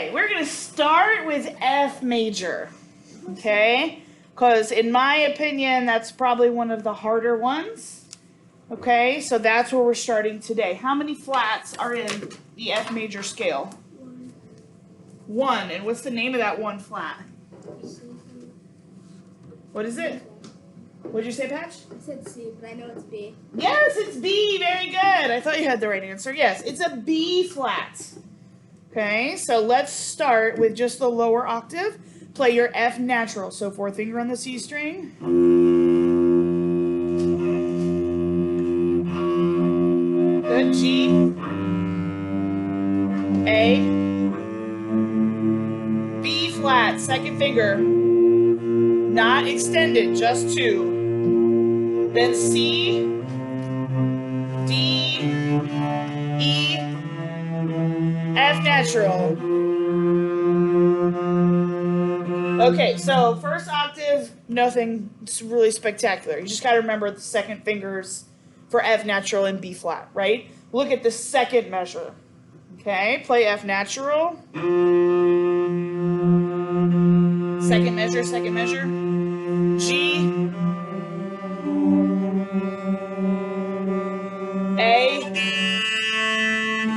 Okay, we're going to start with F major, okay? Because in my opinion, that's probably one of the harder ones, okay? So that's where we're starting today. How many flats are in the F major scale? One. And what's the name of that one flat? What is it? What did you say, Patch? I said C, but I know it's B. Yes, it's B. Very good. I thought you had the right answer. Yes, it's a B flat. Okay, so let's start with just the lower octave. Play your F natural. So fourth finger on the C string. Good. G. A. B flat, second finger. Not extended, just two. Then C. D. E. F natural. Okay, so first octave, nothing really spectacular. You just got to remember the second fingers for F natural and B flat, right? Look at the second measure. Okay, play F natural. Second measure, second measure. G. A.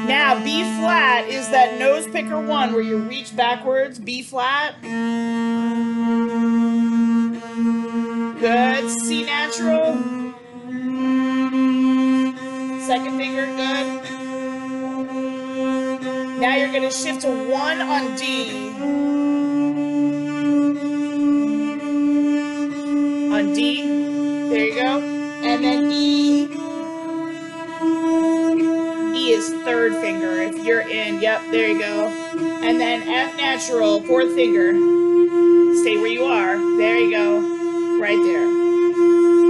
Now, B flat is that nose picker one where you reach backwards. B flat. Good. C natural. Second finger, good. Now you're going to shift to 1 on D. On D. There you go. And then E. E is third finger if you're in. Yep, there you go. And then F natural, fourth finger. Stay where you are. There you go. Right there.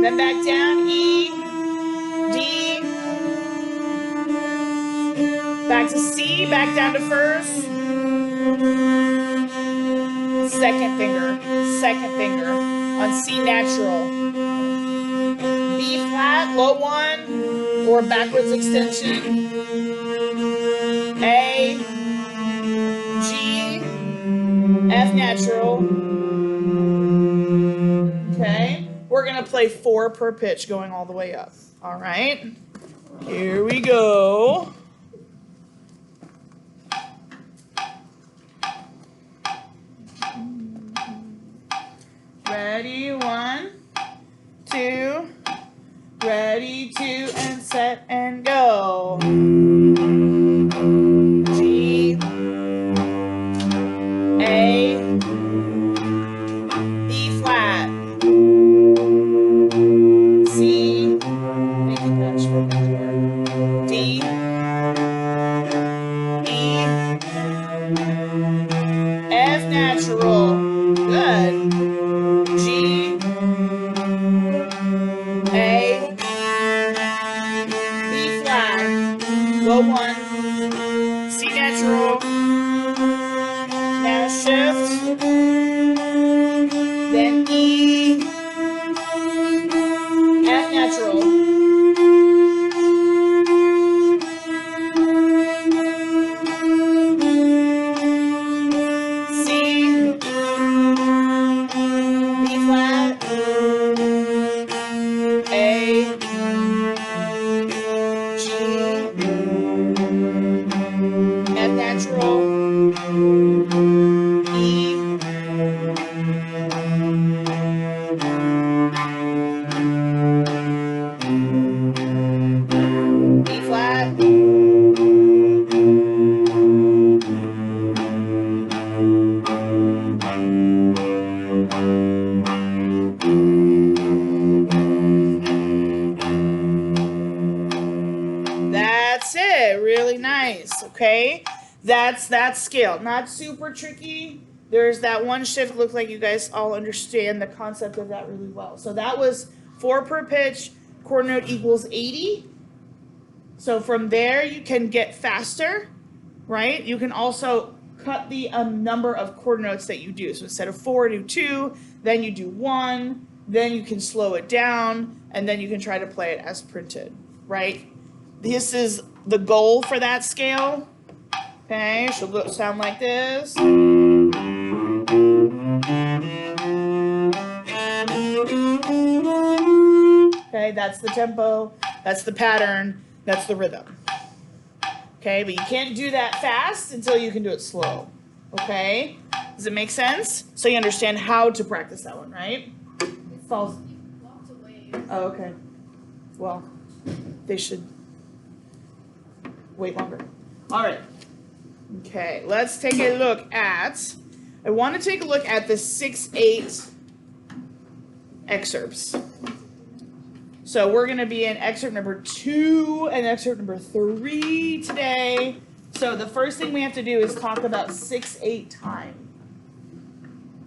Then back down. E. D. Back to C. Back down to first. Second finger. Second finger. On C natural. B flat, low one, or backwards extension. A, G, F natural. Okay, we're gonna play 4 per pitch going all the way up. All right, here we go. Ready, 1, 2, ready, 2, and set and go. G, A, B flat, C, thank you, Patch, for the door. D, E, F natural, good. G, A, B flat, low 1, C natural, now shift, then E, F natural, C, B flat, A, G, F natural, E, B flat, that's it. Really nice. Okay, that's that scale. Not super tricky. There's that one shift. Looks like you guys all understand the concept of that really well. So that was 4 per pitch. Quarter note equals 80. So from there you can get faster, right? You can also cut the number of quarter notes that you do. So instead of 4, do 2. Then you do 1. Then you can slow it down, and then you can try to play it as printed, right? This is the goal for that scale. Okay, she'll sound like this. Okay, that's the tempo, that's the pattern, that's the rhythm. Okay, but you can't do that fast until you can do it slow. Okay, does it make sense? So you understand how to practice that one, right? Falls. Oh, okay. Well, they should wait longer. All right. Okay, let's take a look at, I want to take a look at the 6/8 excerpts. So we're going to be in excerpt number 2 and excerpt number 3 today. So the first thing we have to do is talk about 6/8 time.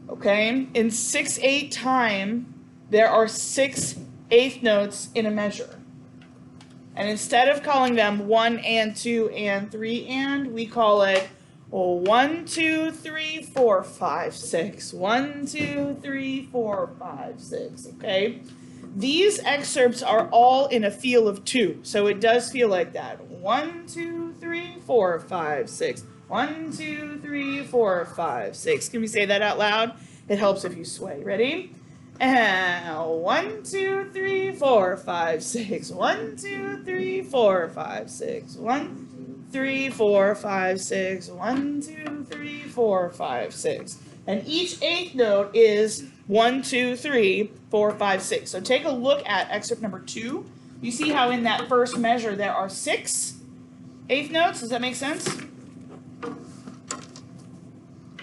Okay, in 6/8 time, there are 6 eighth notes in a measure. And instead of calling them 1 and 2 and 3 and, we call it 1, 2, 3, 4, 5, 6. 1, 2, 3, 4, 5, 6. Okay? These excerpts are all in a feel of 2. So it does feel like that. 1, 2, 3, 4, 5, 6. 1, 2, 3, 4, 5, 6. Can we say that out loud? It helps if you sway. Ready? 1, 2, 3, 4, 5, 6. 1, 2, 3, 4, 5, 6. 1, 3, 4, 5, 6. 1, 2, 3, 4, 5, 6. And each eighth note is 1, 2, 3, 4, 5, 6. So take a look at excerpt number 2. You see how in that first measure there are 6 eighth notes? Does that make sense?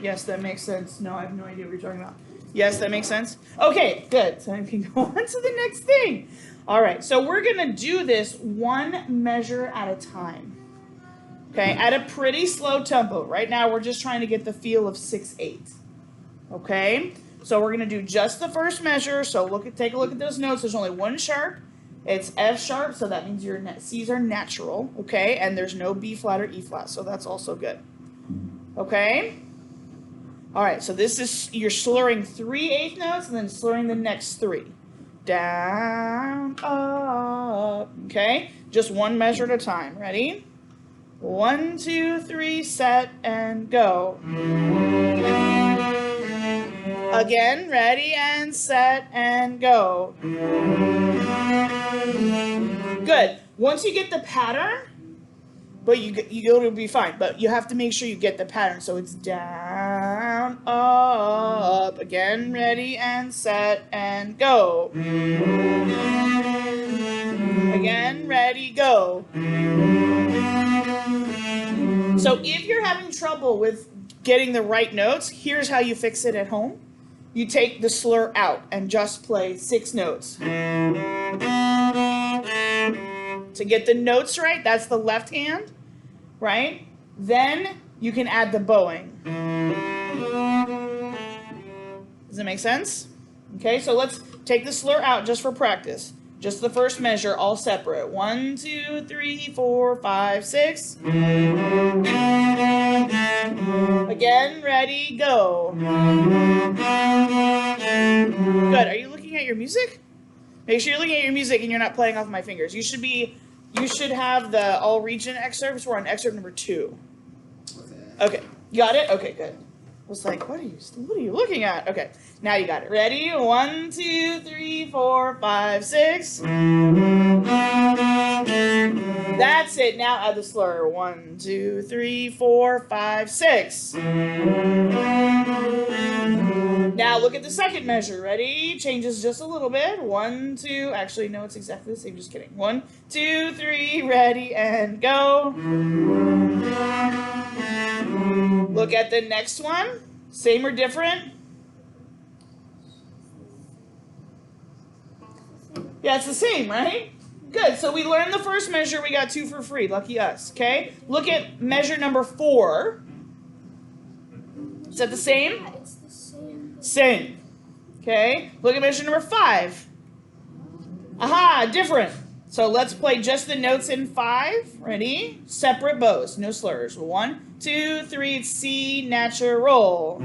Yes, that makes sense. No, I have no idea what you're talking about. Yes, that makes sense? Okay, good. So I can go on to the next thing. All right, so we're going to do this one measure at a time. Okay, at a pretty slow tempo. Right now, we're just trying to get the feel of 6/8. Okay, so we're going to do just the first measure. So take a look at those notes. There's only one sharp. It's F sharp, so that means your C's are natural. Okay, and there's no B flat or E flat, so that's also good. Okay. All right, so this is, you're slurring 3 eighth notes and then slurring the next 3. Down, up, okay? Just one measure at a time. Ready? 1, 2, 3, set, and go. Again, ready, and set, and go. Good. Once you get the pattern, but it'll be fine. But you have to make sure you get the pattern. So it's down, up, again, ready, and set, and go. Again, ready, go. So if you're having trouble with getting the right notes, here's how you fix it at home. You take the slur out and just play 6 notes. To get the notes right, that's the left hand, right? Then you can add the bowing. Does that make sense? Okay, so let's take the slur out just for practice. Just the first measure, all separate. 1, 2, 3, 4, 5, 6. Again, ready, go. Good. Are you looking at your music? Make sure you're looking at your music and you're not playing off my fingers. You should have the all region excerpts. We're on excerpt number 2. Okay. Got it? Okay, good. I was like, what are you looking at? Okay. Now you got it. Ready? 1, 2, 3, 4, 5, 6. That's it. Now add the slur. 1, 2, 3, 4, 5, 6. Now look at the second measure. Ready? Changes just a little bit. 1, 2. Actually, no, it's exactly the same. Just kidding. 1, 2, 3. Ready, and go. Look at the next one. Same or different? Yeah, it's the same, right? Good. So we learned the first measure. We got 2 for free. Lucky us. Okay. Look at measure number 4. Is that the same? Yeah, it's the same. Same. Okay. Look at measure number 5. Aha, different. So let's play just the notes in 5. Ready? Separate bows, no slurs. 1, 2, 3, it's C, natural.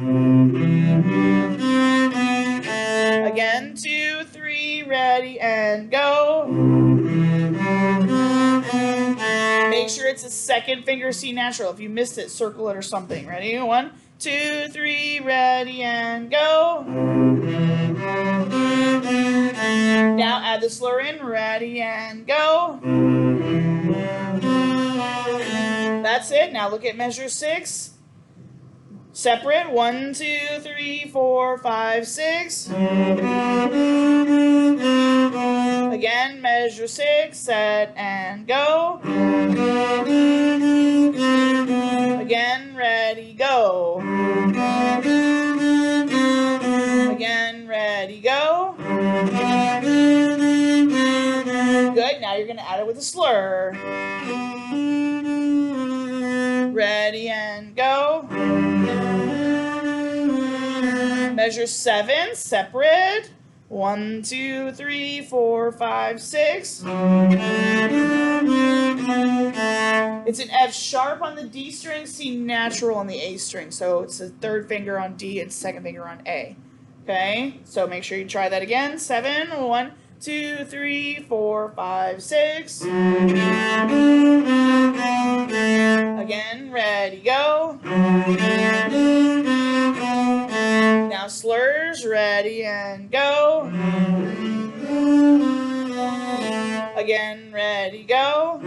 Again, 2, 3, ready, and go. Make sure it's a second finger C natural. If you missed it, circle it or something. Ready? 1, 2, 3, ready, and go. Now add the slur in. Ready, and go. That's it. Now look at measure 6. Separate. 1, 2, 3, 4, 5, 6. Again, measure 6, set, and go. Again, ready, go. Again, ready, go. Good, now you're going to add it with a slur. Ready, and go. Measure 7, separate. 1, 2, 3, 4, 5, 6. It's an F sharp on the D string, C natural on the A string. So it's the third finger on D and second finger on A. Okay, so make sure you try that again. 7, 1, 2, 3, 4, 5, 6. Again, ready, go. Now slurs, ready, and go. Again, ready, go.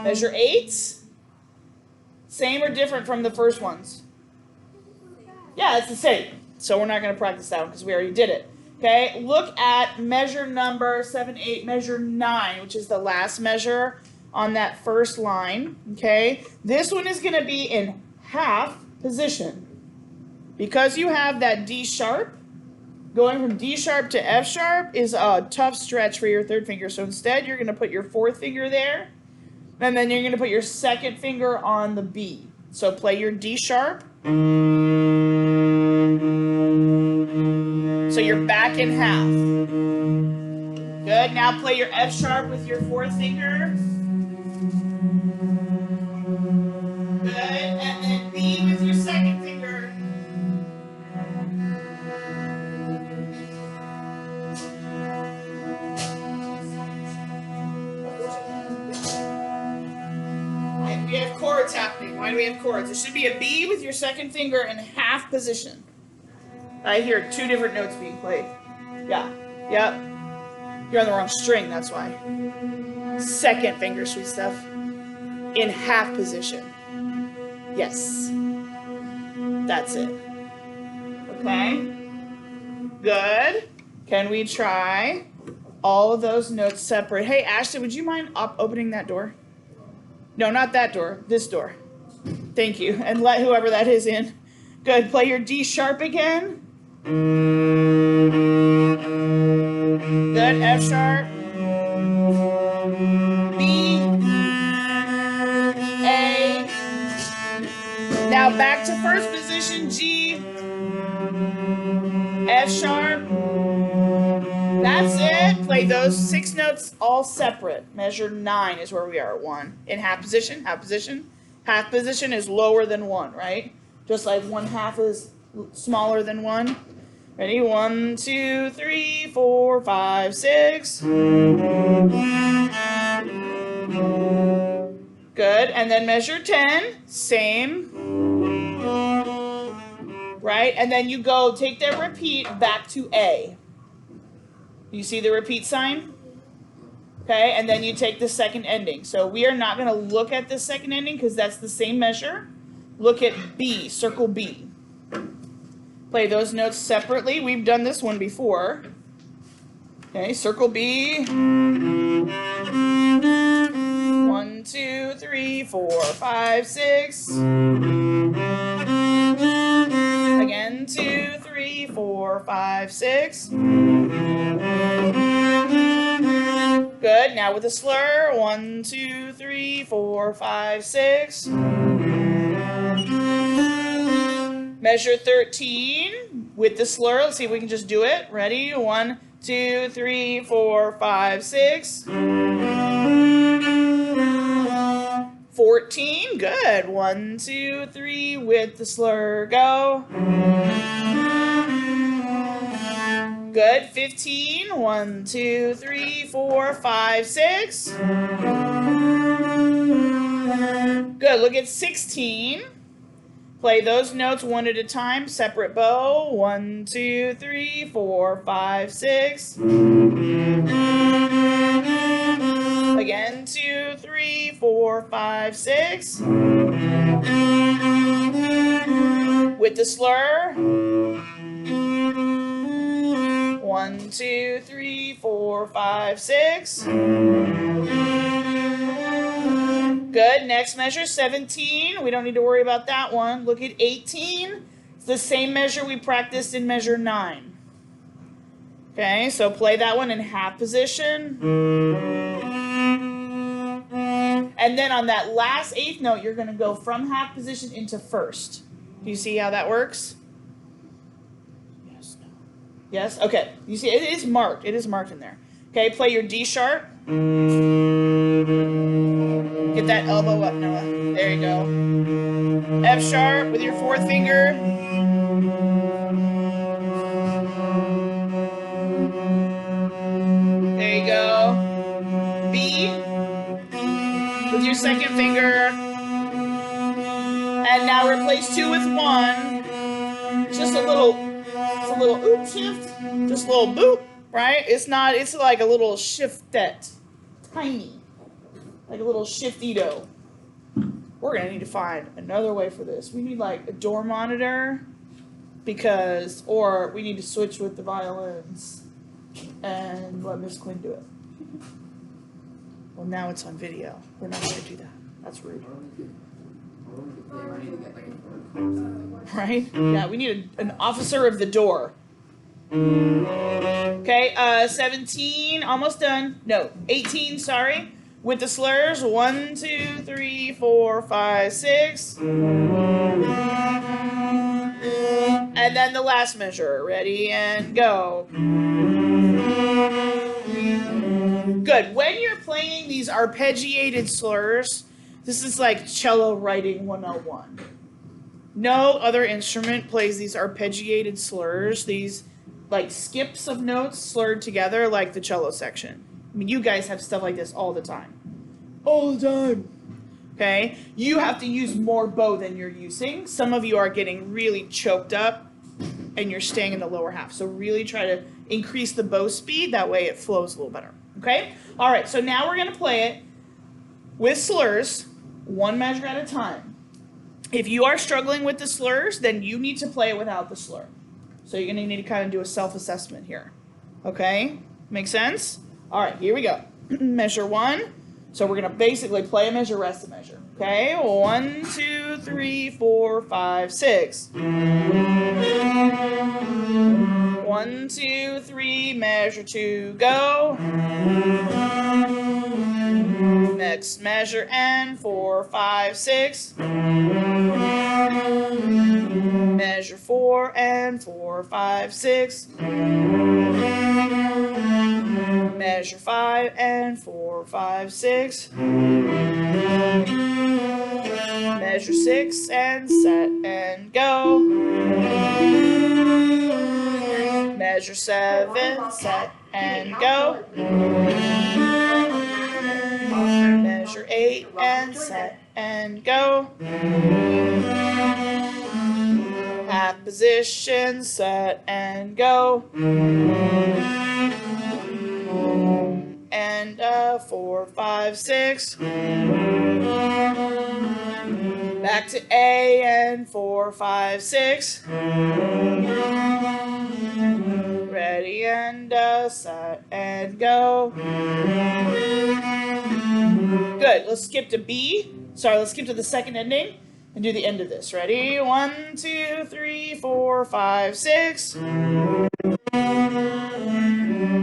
Measure 8. Same or different from the first ones? Yeah, it's the same. So we're not going to practice that one because we already did it. Okay, look at measure number 7, 8, measure 9, which is the last measure on that first line. Okay, this one is going to be in half position. Because you have that D sharp, going from D sharp to F sharp is a tough stretch for your third finger. So instead, you're going to put your fourth finger there, and then you're going to put your second finger on the B. So play your D sharp. So you're back in half. Good. Now play your F sharp with your fourth finger. Good. And then B with your second finger. We have chords happening. Why do we have chords? There should be a B with your second finger in half position. I hear 2 different notes being played. Yeah. Yep. You're on the wrong string, that's why. Second finger, sweet stuff. In half position. Yes. That's it. Okay. Good. Can we try all of those notes separate? Hey, Ashton, would you mind opening that door? No, not that door. This door. Thank you. And let whoever that is in. Good. Play your D sharp again. Good. F sharp. B. A. Now back to first position. G. F sharp. That's it. Play those 6 notes all separate. Measure 9 is where we are. 1 in half position. Half position. Half position is lower than 1, right? Just like 1/2 is smaller than 1. Ready? 1, 2, 3, 4, 5, 6. Good. And then measure 10. Same. Right? And then you go take that repeat back to A. You see the repeat sign? Okay, and then you take the second ending. So we are not going to look at the second ending because that's the same measure. Look at B, circle B. Play those notes separately. We've done this one before. Okay, circle B. 1, 2, 3, 4, 5, 6. Again, 2, 3, 4, 5, 6. Good. Now with a slur. 1, 2, 3, 4, 5, 6. Measure 13 with the slur. Let's see if we can just do it. Ready? 1, 2, 3, 4, 5, 6. 14. Good. 1, 2, 3 with the slur. Go. Good. 15. 1, 2, 3, 4, 5, 6. Good. Look at 16. Play those notes one at a time. Separate bow. 1, 2, 3, 4, 5, 6. Again. 2, 3, 4, 5, 6. With the slur. 1, 2, 3, 4, 5, 6. Good. Next measure, 17. We don't need to worry about that one. Look at 18. It's the same measure we practiced in measure 9. Okay, so play that one in half position. And then on that last 8th note, you're going to go from half position into first. Do you see how that works? Yes, no. Yes? Okay. You see, it is marked. It is marked in there. Okay, play your D sharp. Get that elbow up, Noah. There you go. F sharp with your 4th finger. There you go. B with your 2nd finger. And now replace 2 with 1. Just a little oop shift. Just a little boop, right? It's like a little shiftette. Tiny. Like a little shiftito. We're going to need to find another way for this. We need like a door monitor or we need to switch with the violins and let Miss Quinn do it. Well, now it's on video. We're not going to do that. That's rude. Right? Yeah, we need an officer of the door. Okay, 17, almost done. No, 18, sorry. With the slurs, 1, 2, 3, 4, 5, 6. And then the last measure. Ready and go. Good. When you're playing these arpeggiated slurs, this is like cello writing 101. No other instrument plays these arpeggiated slurs, these like skips of notes slurred together like the cello section. I mean, you guys have stuff like this all the time. All the time. Okay? You have to use more bow than you're using. Some of you are getting really choked up and you're staying in the lower half. So really try to increase the bow speed. That way it flows a little better. Okay? All right, so now we're going to play it with slurs, one measure at a time. If you are struggling with the slurs, then you need to play it without the slur. So you're going to need to kind of do a self-assessment here. Okay? Make sense? All right, here we go. Measure 1. So we're going to basically play a measure, rest a measure. Okay? 1, 2, 3, 4, 5, 6. 1, 2, 3, measure 2, go. Next measure and 4, 5, 6. Measure 4 and 4, 5, 6. Measure 5 and 4, 5, 6. Measure 6 and set and go. Measure 7, set and go. Measure 8 and set and go. Half position, set and go. And 4, 5, 6. Back to A and 4, 5, 6. Ready and set and go. Good. Let's skip to B. Sorry, let's skip to the second ending and do the end of this. Ready? 1, 2, 3, 4, 5, 6.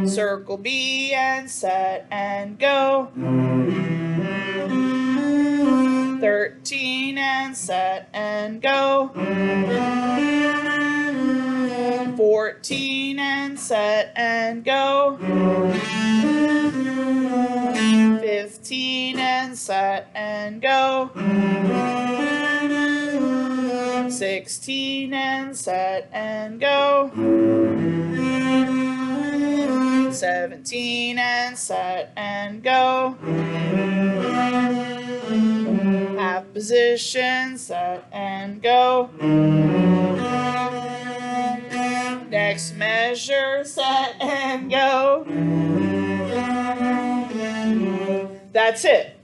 Circle B and set and go. 13 and set and go. 14 and set and go. 15 and set and go. 16 and set and go. 17 and set and go. Half position, set and go. Next measure, set and go. That's it.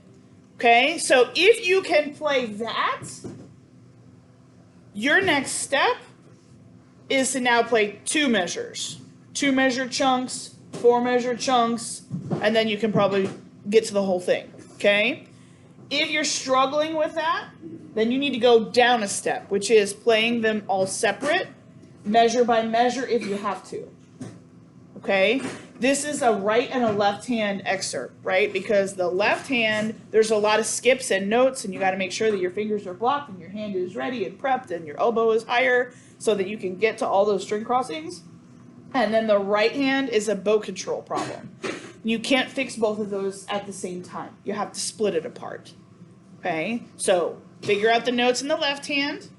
Okay, so if you can play that, your next step is to now play 2 measures. 2 measure chunks, 4 measure chunks, and then you can probably get to the whole thing, okay? If you're struggling with that, then you need to go down a step, which is playing them all separate, measure by measure if you have to, okay? This is a right and a left hand excerpt, right? Because the left hand, there's a lot of skips and notes, and you got to make sure that your fingers are blocked and your hand is ready and prepped and your elbow is higher so that you can get to all those string crossings. And then the right hand is a bow control problem. You can't fix both of those at the same time. You have to split it apart, okay? So figure out the notes in the left hand,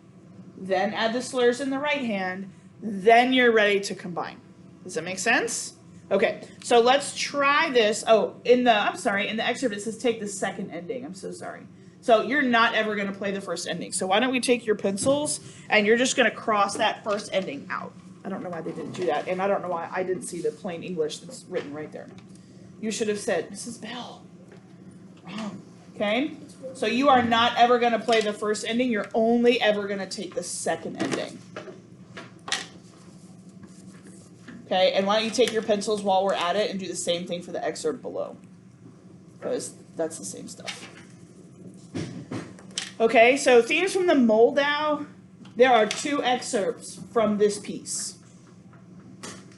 then add the slurs in the right hand, then you're ready to combine. Does that make sense? Okay, so let's try this. Oh, in the excerpt it says take the second ending. I'm so sorry. So you're not ever going to play the first ending. So why don't we take your pencils and you're just going to cross that first ending out. I don't know why they didn't do that, and I don't know why I didn't see the plain English that's written right there. You should have said, Mrs. Bell. Wrong. Okay? So you are not ever going to play the first ending. You're only ever going to take the second ending. Okay, and why don't you take your pencils while we're at it and do the same thing for the excerpt below, because that's the same stuff. Okay, so themes from the Moldau. There are 2 excerpts from this piece.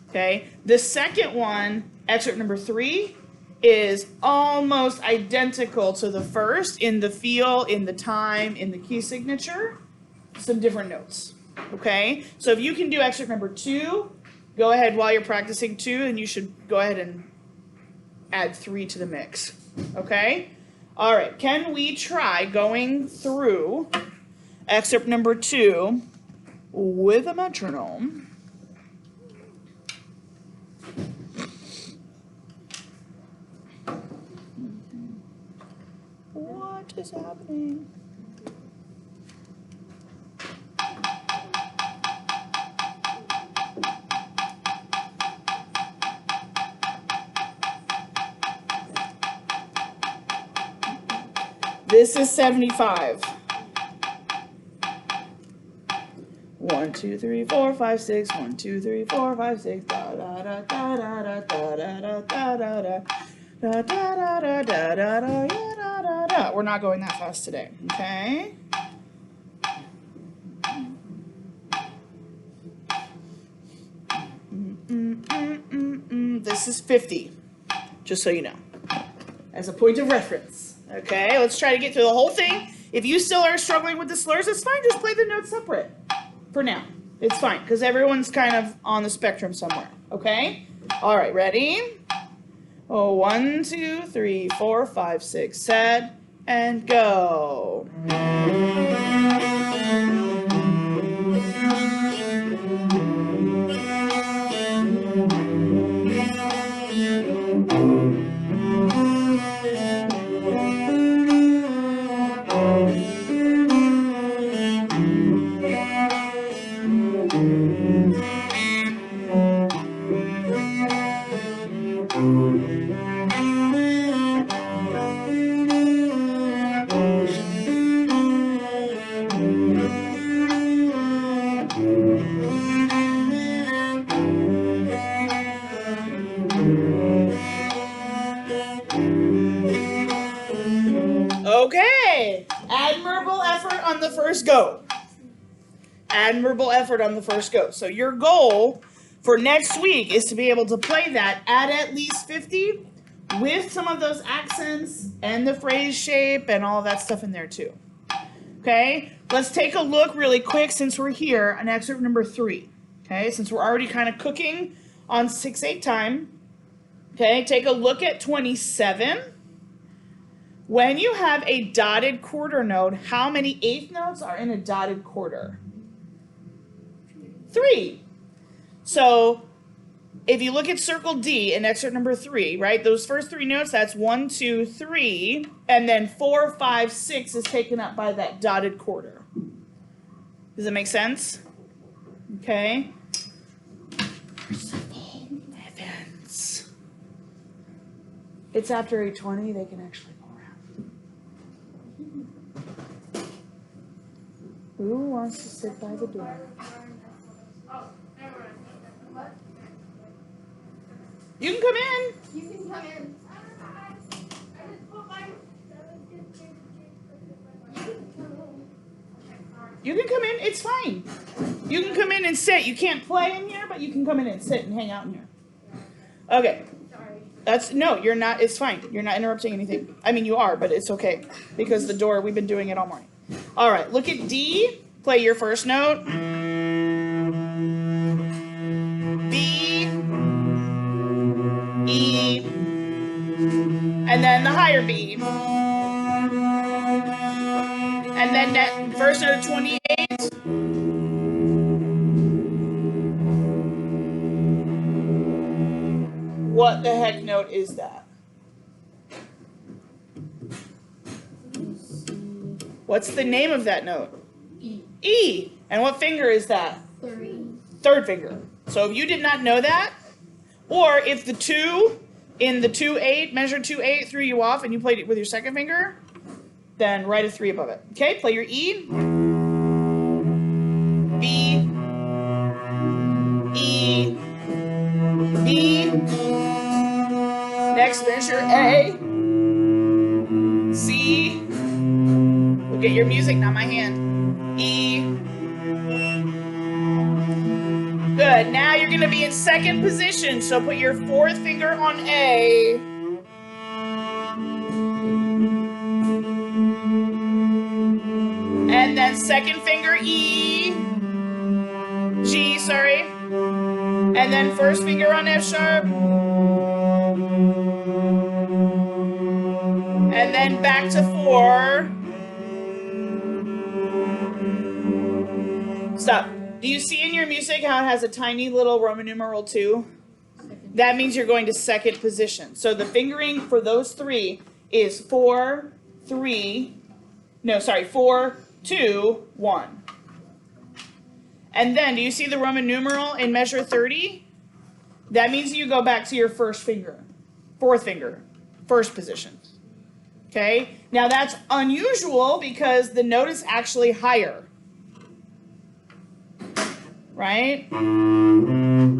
Okay, the second one, excerpt number 3, is almost identical to the first in the feel, in the time, in the key signature, some different notes. Okay, so if you can do excerpt number 2, go ahead while you're practicing 2, and you should go ahead and add 3 to the mix. Okay? All right, can we try going through excerpt number 2 with a metronome? What is happening? This is 75. 1, 2, 3, 4, 5, 6. 1, 2, 3, 4, 5, 6. Da da da da da da da da da da da da da da da da da da da da. We're not going that fast today, okay? This is 50, just so you know, as a point of reference. Okay, let's try to get through the whole thing. If you still are struggling with the slurs, it's fine. Just play the notes separate for now. It's fine, because everyone's kind of on the spectrum somewhere. Okay? All right, ready? Oh, 1, 2, 3, 4, 5, 6, set, and go. Okay, admirable effort on the first go. Admirable effort on the first go. So your goal for next week is to be able to play that at least 50 with some of those accents and the phrase shape and all that stuff in there too. Okay, let's take a look really quick since we're here on excerpt number 3. Okay, since we're already kind of cooking on 6/8 time. Okay, take a look at 27. When you have a dotted quarter note, how many eighth notes are in a dotted quarter? 3. So if you look at circle D in excerpt number 3, right? Those first 3 notes, that's 1, 2, 3, and then 4, 5, 6 is taken up by that dotted quarter. Does that make sense? Okay. Merciful heavens. It's after 8:20, they can actually go around. Who wants to sit by the door? You can come in. You can come in. You can come in. It's fine. You can come in and sit. You can't play in here, but you can come in and sit and hang out in here. Okay. No, you're not. It's fine. You're not interrupting anything. I mean, you are, but it's okay because the door, we've been doing it all morning. All right. Look at D. Play your first note. B. E. And then the higher B. And then that first note of 28. What the heck note is that? What's the name of that note? E. E. And what finger is that? 3. Third finger. So if you did not know that, or if the 2 in the 2-8, measure 2-8 threw you off and you played it with your second finger, then write a 3 above it. Okay, play your E. B. E. B. Next, measure A. C. Look at your music, not my hand. E. Good. Now you're going to be in second position, so put your fourth finger on A. And then second finger E. G, sorry. And then first finger on F sharp. And then back to 4. Stop. Do you see in your music how it has a tiny little Roman numeral 2? That means you're going to second position. So the fingering for those 3 is 4, 2, 1. And then, do you see the Roman numeral in measure 30? That means you go back to your first finger, fourth finger, first position. Okay? Now that's unusual because the note is actually higher. Right? Can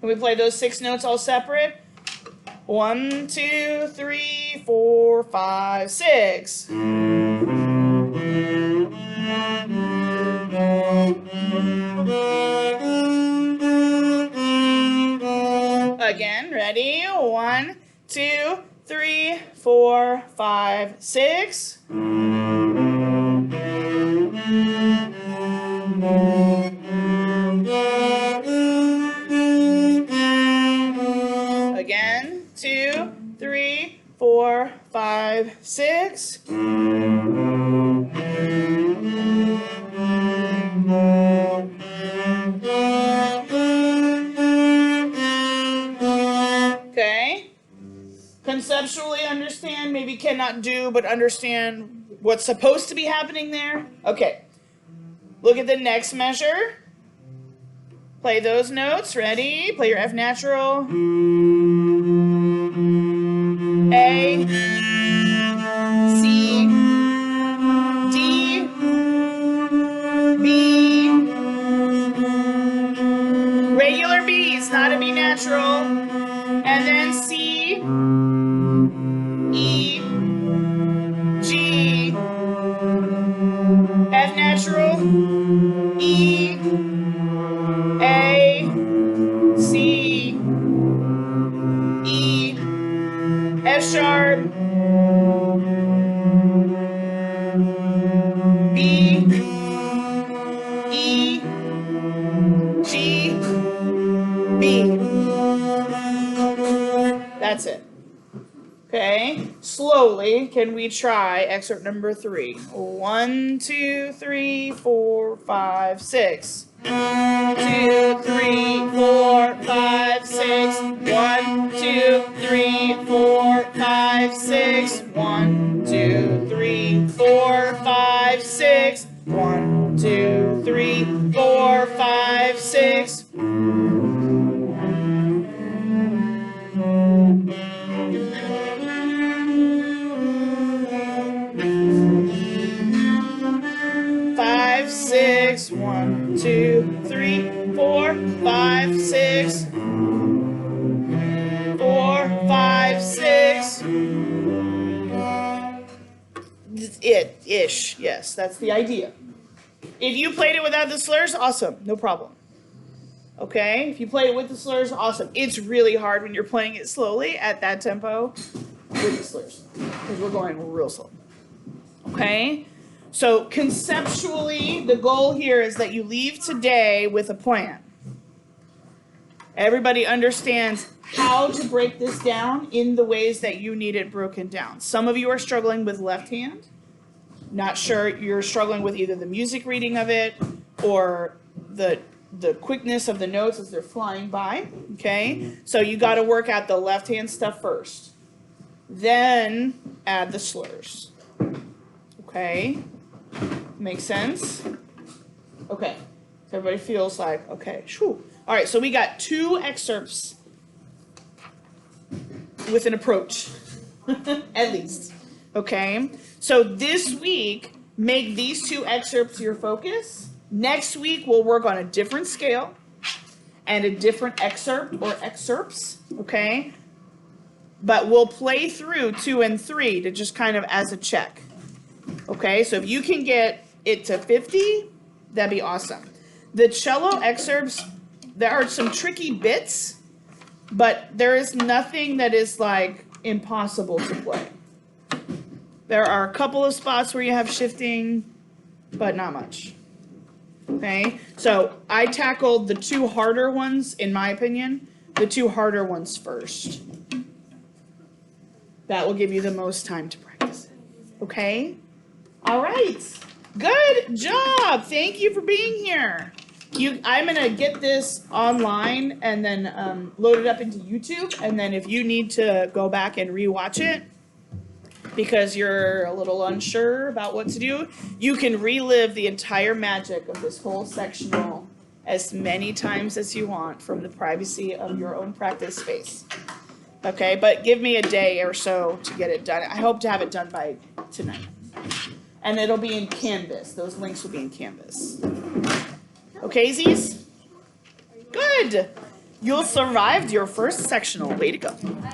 we play those 6 notes all separate? 1, 2, 3, 4, 5, 6. Again, ready? 1, 2, 3, 4, 5, 6. Again, 2, 3, 4, 5, 6. Okay. Conceptually understand, maybe cannot do, but understand what's supposed to be happening there. Okay. Look at the next measure. Play those notes. Ready? Play your F natural. A, C, D, B. Regular B's, not a B natural. And then C, E, G, F natural, E, A, C, E, F sharp, B, E, G, B. That's it. Okay, slowly, can we try excerpt number 3? 1, 2, 3, 4, 5, 6. 2, 3, 4, 5, 6. 1, 2, 3, 4, 5, 6. 1, 2, 3, 4, 5, 6. 1, 2, 3, 4, 5, 6. 5, 6. 1, 2, 3, 4, 5, 6. 4, 5, 6. Ish. Yes, that's the idea. If you played it without the slurs, awesome, no problem. Okay, if you play it with the slurs, awesome. It's really hard when you're playing it slowly at that tempo with the slurs because we're going real slow. Okay, so conceptually, the goal here is that you leave today with a plan. Everybody understands how to break this down in the ways that you need it broken down. Some of you are struggling with left hand. Not sure, you're struggling with either the music reading of it or the quickness of the notes as they're flying by, okay? So you got to work out the left hand stuff first. Then add the slurs. Okay? Makes sense? Okay. So everybody feels like, okay, shoo. All right, so we got 2 excerpts with an approach, at least. Okay? So this week, make these 2 excerpts your focus. Next week, we'll work on a different scale and a different excerpt or excerpts, okay? But we'll play through 2 and 3 to just kind of as a check. Okay, so if you can get it to 50, that'd be awesome. The cello excerpts, there are some tricky bits, but there is nothing that is like impossible to play. There are a couple of spots where you have shifting, but not much. Okay, so I tackled the 2 harder ones, in my opinion, the 2 harder ones first. That will give you the most time to practice it. Okay? All right. Good job. Thank you for being here. I'm going to get this online and then load it up into YouTube. And then if you need to go back and rewatch it because you're a little unsure about what to do, you can relive the entire magic of this whole sectional as many times as you want from the privacy of your own practice space. Okay, but give me a day or so to get it done. I hope to have it done by tonight. And it'll be in Canvas. Those links will be in Canvas. Okay, Z's? Good. You'll survived your first sectional. Way to go.